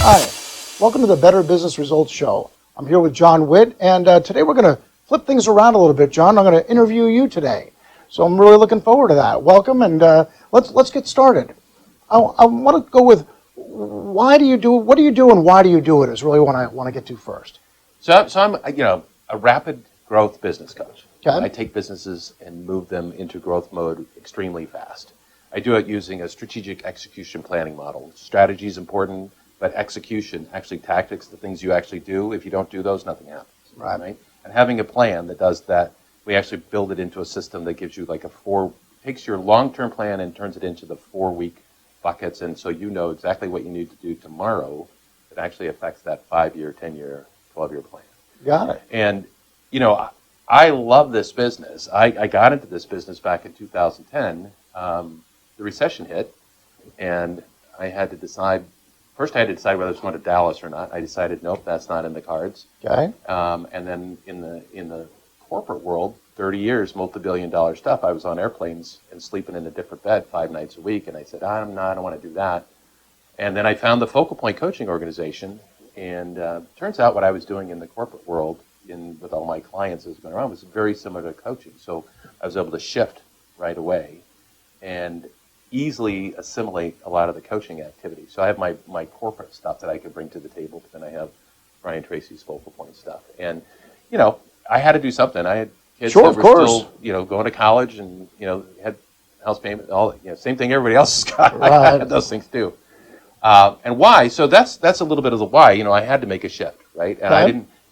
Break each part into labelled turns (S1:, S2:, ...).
S1: Hi, welcome to the Better Business Results Show. I'm here with John Whitt, and today we're going to flip things around a little bit, John. I'm going to interview you today, so I'm really looking forward to that. Welcome, and let's get started. I want to go with why do you do what do you do and why do you do it is really what I want to get to first.
S2: So I'm a rapid growth business coach.
S1: Okay.
S2: I take businesses and move them into growth mode extremely fast. I do it using a strategic execution planning model. Strategy is important, but execution, actually tactics, the things you actually do, if you don't do those, nothing happens. Right? And having a plan that does that, we actually build it into a system that gives you like takes your long-term plan and turns it into the 4-week buckets, and so you know exactly what you need to do tomorrow that actually affects that 5-year, 10-year, 12-year plan.
S1: Got it.
S2: And, I love this business. I got into this business back in 2010. The recession hit, and I had to decide. First, I had to decide whether I was going to Dallas or not. I decided, nope, that's not in the cards.
S1: Okay.
S2: And then in the corporate world, 30 years, multi-billion-dollar stuff, I was on airplanes and sleeping in a different bed 5 nights a week, and I said, I don't want to do that. And then I found the Focal Point Coaching Organization, and turns out what I was doing in the corporate world with all my clients as going around was very similar to coaching. So I was able to shift right away and easily assimilate a lot of the coaching activities. So I have my corporate stuff that I could bring to the table, but then I have Brian Tracy's Focal Point stuff. And, I had to do something. I had kids that were still, going to college and, had house payment, all, same thing everybody else has got. Right. I had those things too. And why? So that's a little bit of the why. I had to make a shift, right?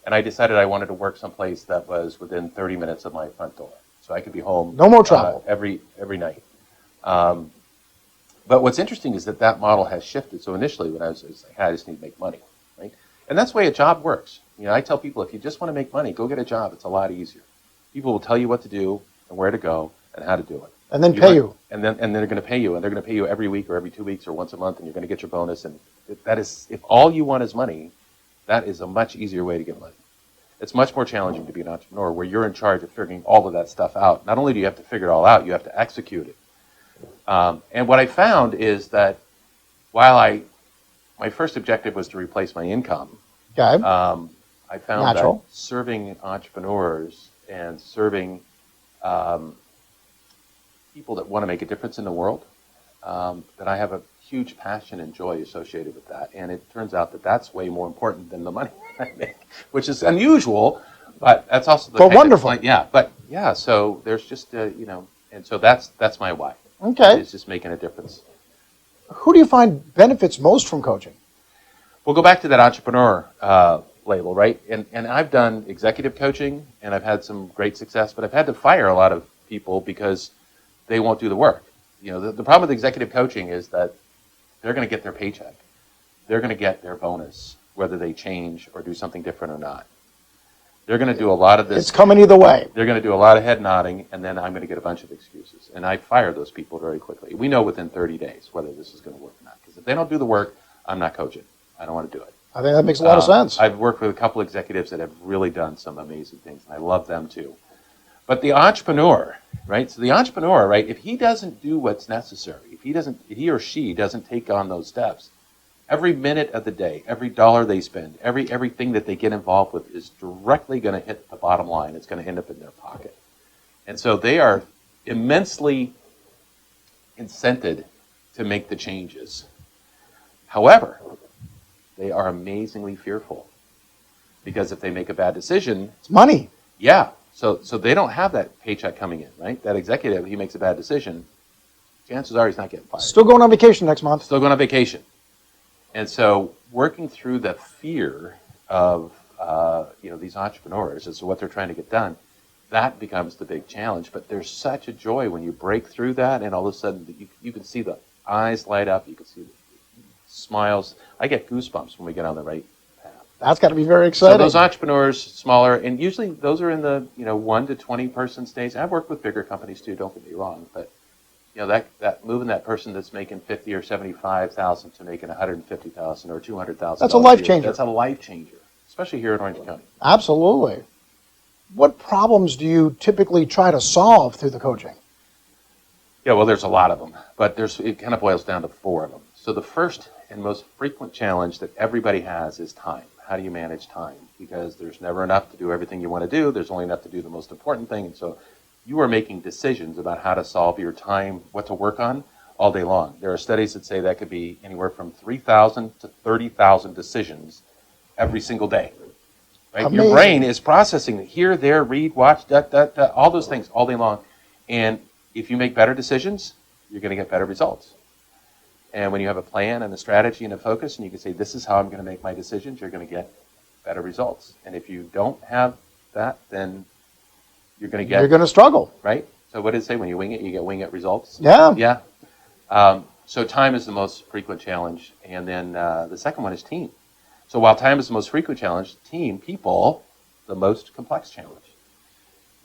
S2: And I decided I wanted to work someplace that was within 30 minutes of my front door, so I could be home.
S1: No more travel
S2: every night. But what's interesting is that model has shifted. So initially, when I just need to make money, right? And that's the way a job works. I tell people, if you just want to make money, go get a job. It's a lot easier. People will tell you what to do and where to go and how to do it.
S1: And then pay you.
S2: And they're going to pay you, and they're going to pay you every week or every 2 weeks or once a month, and you're going to get your bonus. And that is, if all you want is money, that is a much easier way to get money. It's much more challenging to be an entrepreneur where you're in charge of figuring all of that stuff out. Not only do you have to figure it all out, you have to execute it. And what I found is that while my first objective was to replace my income,
S1: okay.
S2: I found that serving entrepreneurs and serving people that want to make a difference in the world, that I have a huge passion and joy associated with that. And it turns out that that's way more important than the money I make, which is unusual, but that's also the
S1: wonderful.
S2: So there's just, and so that's my why.
S1: Okay.
S2: It's just making a difference.
S1: Who do you find benefits most from coaching?
S2: We'll go back to that entrepreneur label, right? And I've done executive coaching, and I've had some great success, but I've had to fire a lot of people because they won't do the work. The problem with executive coaching is that they're going to get their paycheck. They're going to get their bonus, whether they change or do something different or not. They're going to do a lot of this.
S1: It's coming either way.
S2: They're going to do a lot of head nodding, and then I'm going to get a bunch of excuses. And I fire those people very quickly. We know within 30 days whether this is going to work or not. Because if they don't do the work, I'm not coaching. I don't want to do it.
S1: I think that makes a lot of sense.
S2: I've worked with a couple executives that have really done some amazing things, and I love them too. But the entrepreneur, right? So the entrepreneur, right? If he doesn't do what's necessary, if he or she doesn't take on those steps, every minute of the day, every dollar they spend, everything that they get involved with is directly going to hit the bottom line. It's going to end up in their pocket. And so they are immensely incented to make the changes. However, they are amazingly fearful, because if they make a bad decision,
S1: it's money.
S2: Yeah. So they don't have that paycheck coming in, right? That executive, he makes a bad decision, chances are he's not getting fired.
S1: Still going on vacation next month.
S2: Still going on vacation. And so working through the fear of these entrepreneurs as to what they're trying to get done, that becomes the big challenge. But there's such a joy when you break through that, and all of a sudden you can see the eyes light up, you can see the smiles. I get goosebumps when we get on the right path.
S1: That's got to be very exciting.
S2: So those entrepreneurs, smaller, and usually those are in the 1 to 20 person stage. I've worked with bigger companies too, don't get me wrong, but that moving that person that's making 50 or 75,000 to making 150,000 or 200,000.
S1: That's a life changer.
S2: That's a life changer, especially here in Orange County.
S1: Absolutely. What problems do you typically try to solve through the coaching?
S2: Yeah, well, there's a lot of them, but it kind of boils down to 4 of them. So the first and most frequent challenge that everybody has is time. How do you manage time? Because there's never enough to do everything you want to do. There's only enough to do the most important thing. And so you are making decisions about how to solve your time, what to work on all day long. There are studies that say that could be anywhere from 3,000 to 30,000 decisions every single day. Right?
S1: Amazing.
S2: Your brain is processing hear, there, read, watch, all those things all day long. And if you make better decisions, you're going to get better results. And when you have a plan and a strategy and a focus, and you can say, this is how I'm going to make my decisions, you're going to get better results. And if you don't have that, then you're going to get...
S1: You're going to struggle.
S2: Right? So what did it say? When you wing it, you get wing it results?
S1: Yeah.
S2: Yeah. So time is the most frequent challenge. And then the second one is team. So while time is the most frequent challenge, team, people, the most complex challenge.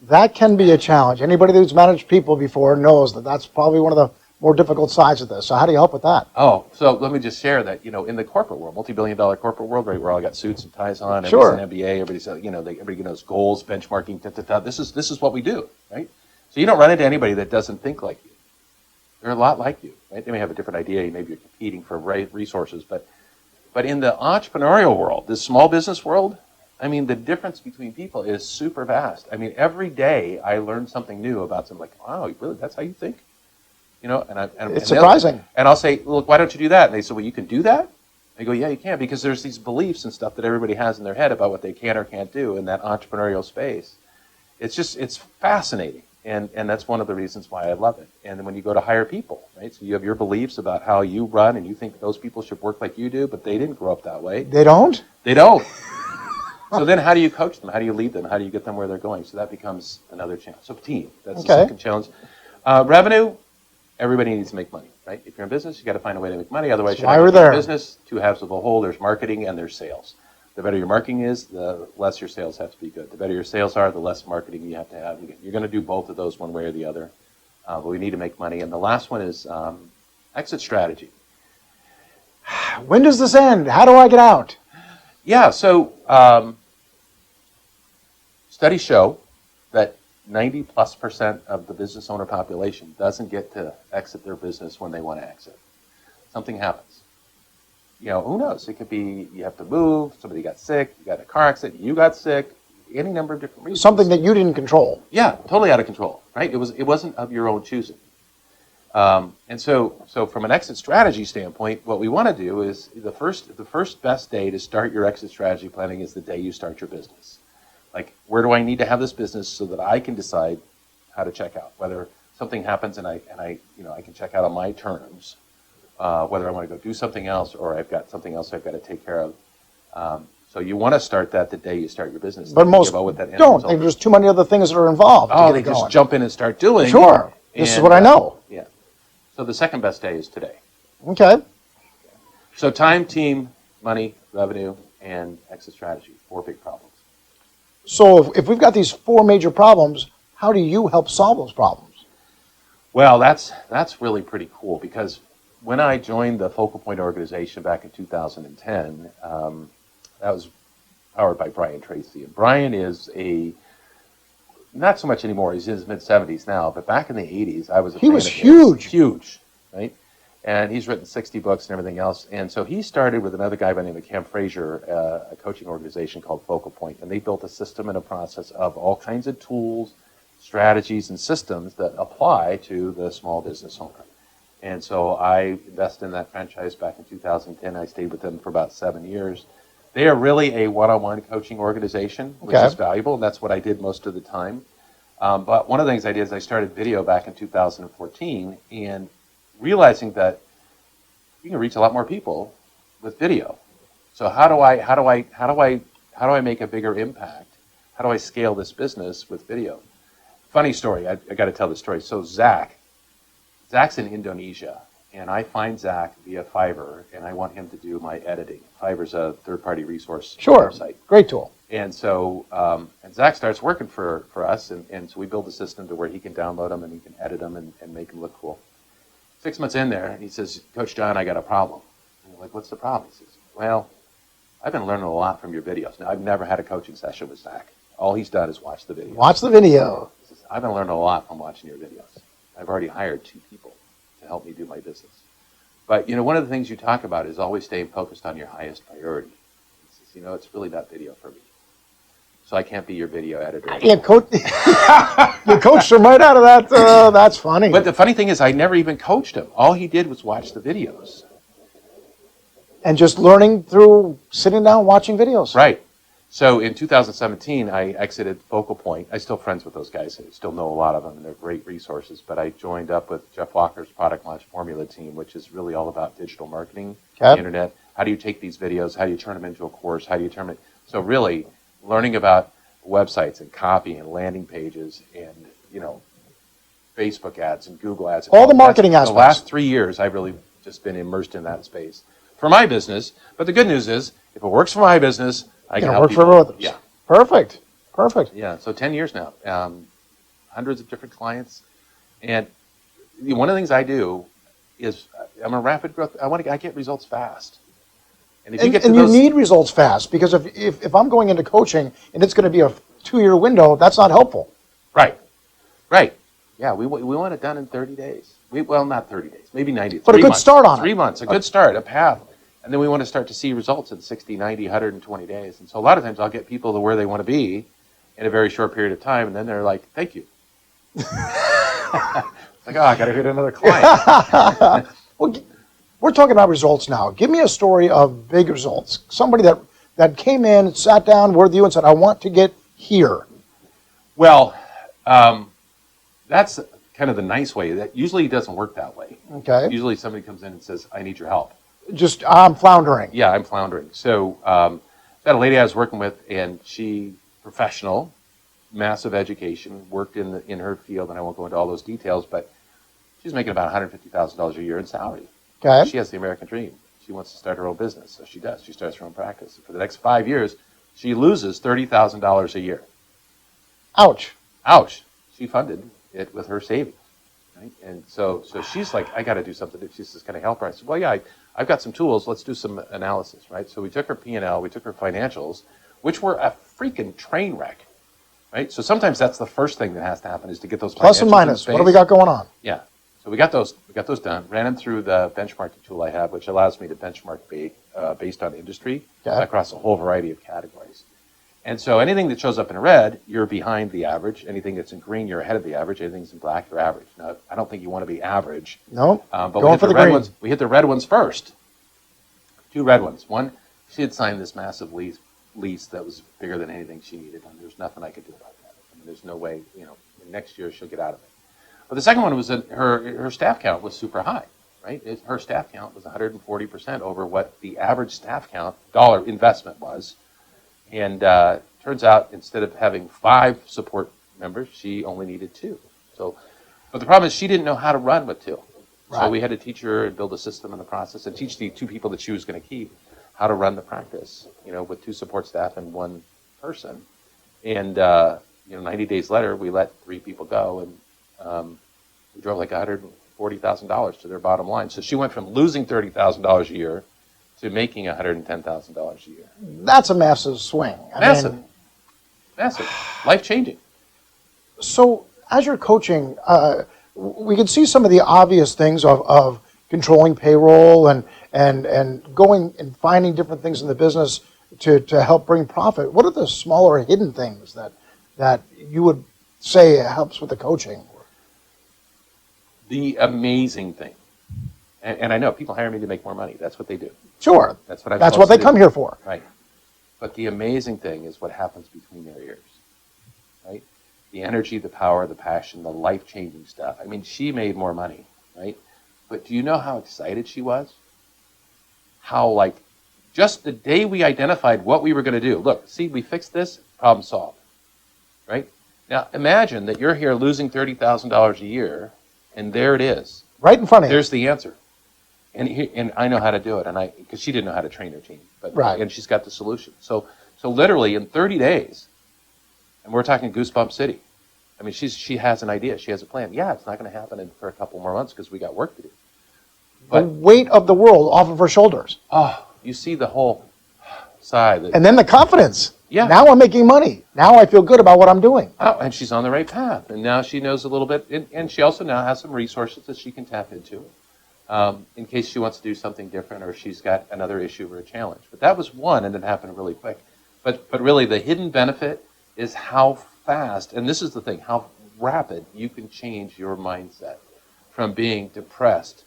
S1: That can be a challenge. Anybody who's managed people before knows that that's probably one of the more difficult sides of this. So how do you help with that?
S2: Oh, so let me just share that, in the corporate world, multi-billion-dollar corporate world, right, where all got suits and ties on,
S1: Sure.
S2: everybody's an MBA, everybody's, everybody knows goals, benchmarking, This is what we do, right? So you don't run into anybody that doesn't think like you. They're a lot like you, right? They may have a different idea. Maybe you're competing for resources, but in the entrepreneurial world, this small business world, I mean, the difference between people is super vast. I mean, every day I learn something new about something. Like, wow, really, that's how you think?
S1: It's surprising.
S2: And I'll say, look, why don't you do that? And they say, well, you can do that? I go, yeah, you can, because there's these beliefs and stuff that everybody has in their head about what they can or can't do in that entrepreneurial space. It's fascinating. And that's one of the reasons why I love it. And when you go to hire people, right? So you have your beliefs about how you run, and you think those people should work like you do, but they didn't grow up that way.
S1: They don't?
S2: They don't. So then how do you coach them? How do you lead them? How do you get them where they're going? So that becomes another challenge. So team, that's the second challenge. Revenue, everybody needs to make money, right? If you're in business, you got to find a way to make money. Otherwise, you're not
S1: we're
S2: in
S1: there.
S2: business. Two halves of a whole. There's marketing and there's sales. The better your marketing is, the less your sales have to be good. The better your sales are, the less marketing you have to have. You're going to do both of those one way or the other. But we need to make money. And the last one is exit strategy.
S1: When does this end? How do I get out?
S2: Yeah, so studies show that 90+% of the business owner population doesn't get to exit their business when they want to exit. Something happens. Who knows? It could be you have to move, somebody got sick, you got in a car accident, you got sick, any number of different reasons.
S1: Something that you didn't control.
S2: Yeah, totally out of control, right? It wasn't of your own choosing. And so from an exit strategy standpoint, what we want to do is the first best day to start your exit strategy planning is the day you start your business. Like, where do I need to have this business so that I can decide how to check out? Whether something happens and I can check out on my terms, whether I want to go do something else or I've got something else I've got to take care of. So you want to start that the day you start your business.
S1: But most don't. There's too many other things that are involved.
S2: Oh, they just jump in and start doing.
S1: Sure. This is what I know.
S2: Yeah. So the second best day is today.
S1: Okay.
S2: So time, team, money, revenue, and exit strategy. 4 big problems.
S1: So if we've got these 4 major problems, how do you help solve those problems?
S2: Well, that's really pretty cool, because when I joined the Focal Point organization back in 2010, that was powered by Brian Tracy. And Brian is not so much anymore, he's in his mid-70s now, but back in the 80s, I was a fan of his.
S1: He was
S2: Huge, right? And he's written 60 books and everything else. And so he started with another guy by the name of Cam Frazier, a coaching organization called Focal Point. And they built a system and a process of all kinds of tools, strategies, and systems that apply to the small business owner. And so I invested in that franchise back in 2010. I stayed with them for about 7 years. They are really a one-on-one coaching organization, which is valuable, and that's what I did most of the time. But one of the things I did is I started video back in 2014, and realizing that you can reach a lot more people with video. So how do I make a bigger impact? How do I scale this business with video? Funny story. I got to tell this story. So Zach's in Indonesia, and I find Zach via Fiverr, and I want him to do my editing. Fiverr's a third-party resource website.
S1: Great tool.
S2: And so and Zach starts working for us, and so we build a system to where he can download them and he can edit them and make them look cool. 6 months in there, he says, Coach John, I got a problem. And I'm like, what's the problem? He says, well, I've been learning a lot from your videos. Now, I've never had a coaching session with Zach. All he's done is watch the video.
S1: Watch the video.
S2: He says, I've been learning a lot from watching your videos. I've already hired 2 people to help me do my business. But, one of the things you talk about is always staying focused on your highest priority. He says, it's really not video for me. So I can't be your video editor.
S1: Yeah, you coached him right out of that. That's funny.
S2: But the funny thing is, I never even coached him. All he did was watch the videos.
S1: And just learning through sitting down watching videos.
S2: Right. So in 2017, I exited Focal Point. I'm still friends with those guys. I still know a lot of them, and they're great resources. But I joined up with Jeff Walker's Product Launch Formula team, which is really all about digital marketing, the internet. How do you take these videos? How do you turn them into a course? How do you turn it? So really, learning about websites and copy and landing pages and, Facebook ads and Google ads.
S1: All the marketing aspects.
S2: The last 3 years, I've really just been immersed in that space for my business. But the good news is, if it works for my business, I can help
S1: work
S2: people.
S1: for others.
S2: Yeah.
S1: Perfect.
S2: Yeah, so 10 years now. Hundreds of different clients. And one of the things I do is I'm a rapid growth. I get results fast. And if you get to
S1: you need results fast, because if I'm going into coaching and it's going to be a 2-year window, that's not helpful.
S2: Right. Yeah, we want it done in 30 days. Not 30 days, maybe 90.
S1: But a good start on it.
S2: 3 months, a good start, a path. And then we want to start to see results in 60, 90, 120 days. And so a lot of times I'll get people to where they want to be in a very short period of time, and then they're like, thank you. It's like, I got to hit another client.
S1: Well, we're talking about results now. Give me a story of big results. Somebody that came in, sat down with you and said, I want to get here.
S2: Well, that's kind of the nice way. That usually doesn't work that way.
S1: Okay.
S2: Usually somebody comes in and says, I need your help.
S1: Just, I'm floundering.
S2: Yeah, I'm floundering. So that a lady I was working with, and she, professional, massive education, worked in her field, and I won't go into all those details, but she's making about $150,000 a year in salary.
S1: Okay.
S2: She has the American dream. She wants to start her own business, so she does. She starts her own practice. For the next 5 years, she loses $30,000 a year.
S1: Ouch.
S2: She funded it with her savings. Right? And so she's like, I got to do something. She says, can I help her? I said, well, yeah, I've got some tools. Let's do some analysis, right? So we took her P&L, we took her financials, which were a freaking train wreck, right? So sometimes that's the first thing that has to happen is to get those
S1: plus and minus. What do we got going on?
S2: Yeah. So we got those done. Ran them through the benchmarking tool I have, which allows me to benchmark based on industry across a whole variety of categories. And so anything that shows up in red, you're behind the average. Anything that's in green, you're ahead of the average. Anything that's in black, you're average. Now, I don't think you want to be average.
S1: No.
S2: But going for the red ones. We hit the red ones first. 2 red ones. One, she had signed this massive lease that was bigger than anything she needed, and there's nothing I could do about that. I mean, there's no way, next year she'll get out of it. But the second one was that her staff count was super high, right? Her staff count was 140% over what the average staff count dollar investment was. And turns out instead of having 5 support members, she only needed 2. But the problem is she didn't know how to run with 2. Right. So we had to teach her and build a system in the process and teach the 2 people that she was going to keep how to run the practice, with 2 support staff and 1 person. And 90 days later, we let 3 people go, and we drove like $140,000 to their bottom line. So she went from losing $30,000 a year to making $110,000 a year.
S1: That's a massive swing.
S2: Massive. Life-changing.
S1: So as you're coaching, we can see some of the obvious things of controlling payroll and going and finding different things in the business to help bring profit. What are the smaller hidden things that you would say helps with the coaching?
S2: The amazing thing, and I know people hire me to make more money. That's what they do.
S1: Sure.
S2: That's
S1: what they come here for.
S2: Right. But the amazing thing is what happens between their ears. Right? The energy, the power, the passion, the life-changing stuff. I mean, she made more money, right? But do you know how excited she was? How, just the day we identified what we were going to do. Look, see, we fixed this, problem solved. Right? Now, imagine that you're here losing $30,000 a year, and there it is.
S1: Right in front of you.
S2: There's the answer. And I know how to do it, because she didn't know how to train her team.
S1: Right.
S2: And she's got the solution. So literally in 30 days, and we're talking Goosebump City. I mean, she has an idea. She has a plan. Yeah, it's not going to happen for a couple more months because we got work to do.
S1: But the weight of the world off of her shoulders.
S2: Oh, you see the whole side.
S1: And then the confidence.
S2: Yeah.
S1: Now I'm making money. Now I feel good about what I'm doing.
S2: Oh, and she's on the right path. And now she knows a little bit. And she also now has some resources that she can tap into. in case she wants to do something different or she's got another issue or a challenge. But that was one, and it happened really quick. But really, the hidden benefit is how fast, and this is the thing, how rapid you can change your mindset from being depressed,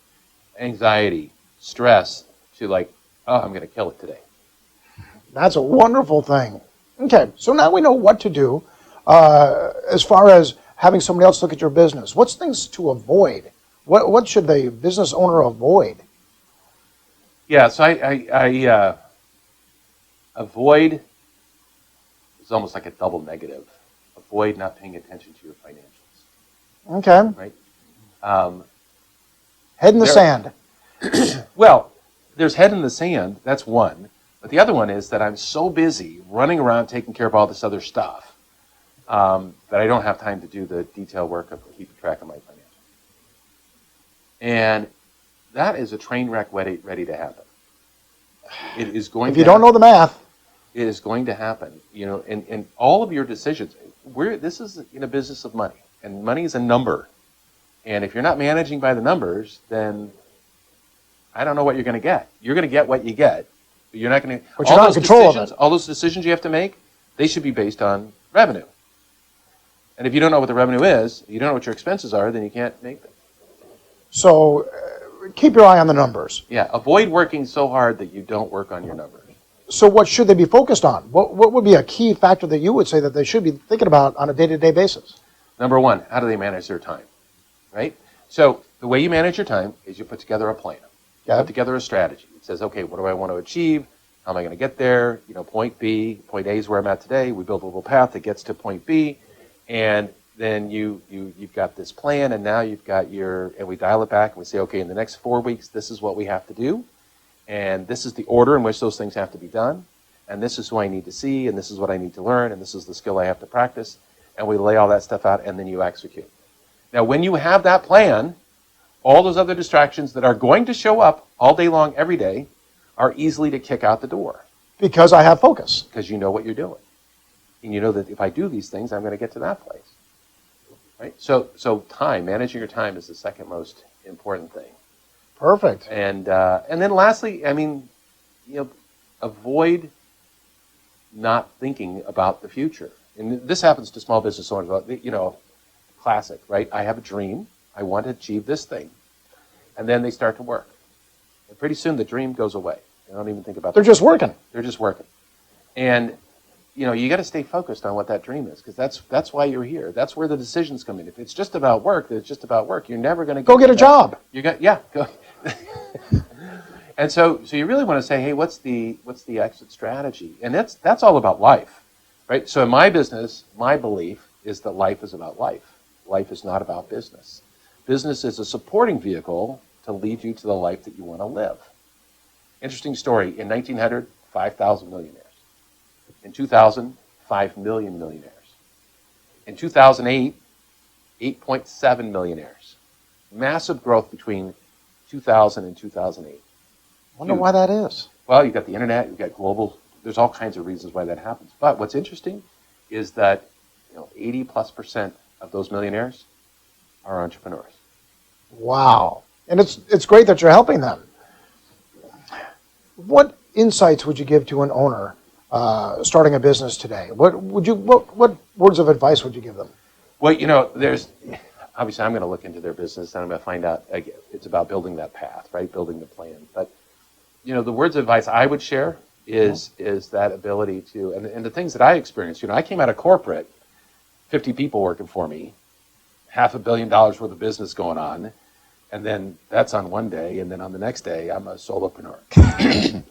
S2: anxiety, stress, to like, oh, I'm going to kill it today.
S1: That's a wonderful thing. Okay, so now we know what to do as far as having somebody else look at your business. What's things to avoid? What should the business owner avoid?
S2: Yeah, so I avoid is almost like a double negative. Avoid not paying attention to your financials.
S1: Okay.
S2: Right?
S1: Head in the sand.
S2: Well, there's head in the sand. That's one. But the other one is that I'm so busy running around taking care of all this other stuff that I don't have time to do the detailed work of keeping track of my financials. And that is a train wreck ready to happen. It is going.
S1: If you don't know the math,
S2: it is going to happen. You know, and all of your decisions. This is in a business of money, and money is a number. And if you're not managing by the numbers, then I don't know what you're going to get. You're going to get what you get, but you're not going to.
S1: But you're not in control of it.
S2: All those decisions you have to make, they should be based on revenue. And if you don't know what the revenue is, you don't know what your expenses are, then you can't make them.
S1: So keep your eye on the numbers.
S2: Yeah, avoid working so hard that you don't work on your numbers.
S1: So what should they be focused on? What would be a key factor that you would say that they should be thinking about on a day-to-day basis?
S2: Number one, how do they manage their time? Right? So the way you manage your time is you put together a plan. You put together a strategy. It says, okay, what do I want to achieve? How am I going to get there? You know, point B, point A is where I'm at today. We build a little path that gets to point B, and then you've got this plan, and now you've got and we dial it back, and we say, okay, in the next 4 weeks, this is what we have to do, and this is the order in which those things have to be done, and this is who I need to see, and this is what I need to learn, and this is the skill I have to practice, and we lay all that stuff out, and then you execute. Now, when you have that plan, all those other distractions that are going to show up all day long, every day, are easily to kick out the door.
S1: Because I have focus.
S2: Because you know what you're doing. And you know that if I do these things, I'm going to get to that place. Right? So time, managing your time is the second most important thing.
S1: Perfect.
S2: And then lastly, I mean, avoid not thinking about the future. And this happens to small business owners. Classic, right? I have a dream. I want to achieve this thing. And then they start to work. And pretty soon the dream goes away. They don't even think about it.
S1: They're just working.
S2: They're just working. And you got to stay focused on what that dream is, because that's why you're here. That's where the decisions come in. If it's just about work, then it's just about work. You're never going to
S1: go get a job.
S2: Go. And so you really want to say, hey, what's the exit strategy? And that's all about life, right? So in my business, my belief is that life is about life. Life is not about business. Business is a supporting vehicle to lead you to the life that you want to live. Interesting story. In 1900, 5,000 millionaires. In 2000, 5 million millionaires. In 2008, 8.7 millionaires. Massive growth between 2000 and 2008.
S1: I wonder why that is.
S2: Well, you've got the internet, you've got global, there's all kinds of reasons why that happens. But what's interesting is that 80+% of those millionaires are entrepreneurs.
S1: Wow. And it's great that you're helping them. What insights would you give to an owner starting a business today? What words of advice would you give them?
S2: Well, there's obviously I'm going to look into their business and I'm going to find out. Again, it's about building that path, right? Building the plan. But the words of advice I would share is that ability to and the things that I experienced. I came out of corporate, 50 people working for me, $500 million worth of business going on. And then that's on one day, and then on the next day, I'm a solopreneur.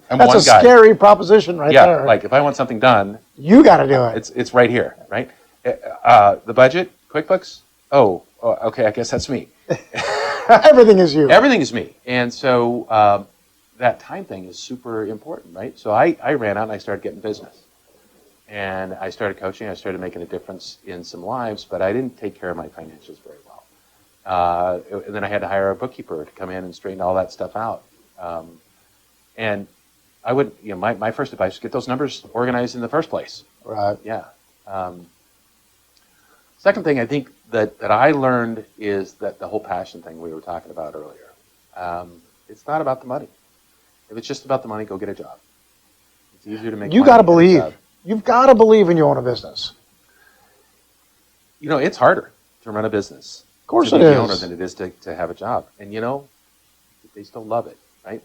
S1: That's a scary proposition right there.
S2: Yeah, like if I want something done,
S1: you got to do it.
S2: It's right here, right? The budget, QuickBooks. Oh, okay, I guess that's me.
S1: Everything is you.
S2: Everything is me, and so that time thing is super important, right? So I ran out and I started getting business, and I started coaching. I started making a difference in some lives, but I didn't take care of my financials very well. And then I had to hire a bookkeeper to come in and straighten all that stuff out. And I would, my first advice is get those numbers organized in the first place.
S1: Right.
S2: Yeah. Second thing I think that I learned is that the whole passion thing we were talking about earlier. It's not about the money. If it's just about the money, go get a job. It's easier to make
S1: You
S2: money
S1: got to
S2: than a
S1: believe.
S2: job.
S1: You've got to believe when you own a business.
S2: You know, it's harder to run a business,
S1: Of course
S2: to
S1: it
S2: be the owner
S1: is.
S2: than it is to have a job. And you know, they still love it, right?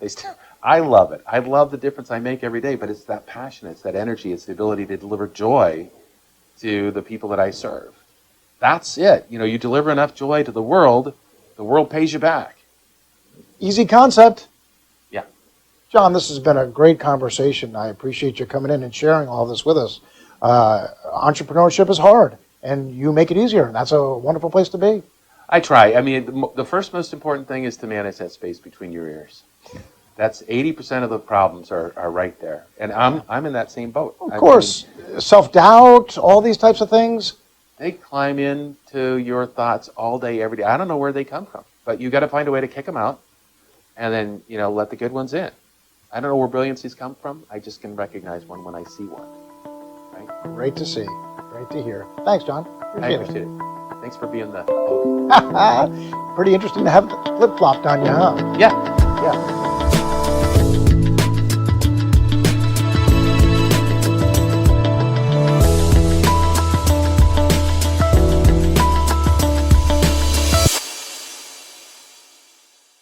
S2: I love it. I love the difference I make every day, but it's that passion, it's that energy, it's the ability to deliver joy to the people that I serve. That's it. You know, you deliver enough joy to the world pays you back.
S1: Easy concept.
S2: Yeah.
S1: John, this has been a great conversation. I appreciate you coming in and sharing all this with us. Entrepreneurship is hard, and you make it easier, and that's a wonderful place to be.
S2: I try. I mean, the first most important thing is to manage that space between your ears. That's 80% of the problems are right there. And I'm in that same boat.
S1: Of course, self-doubt, all these types of things.
S2: They climb into your thoughts all day, every day. I don't know where they come from, but you got to find a way to kick them out, and then let the good ones in. I don't know where brilliancies come from. I just can recognize one when I see one. Right?
S1: Great to see. Great to hear. Thanks, John.
S2: I
S1: Appreciate
S2: appreciate it. Thanks for being the host.
S1: it. Pretty interesting to have flip-flopped on you, huh?
S2: Yeah.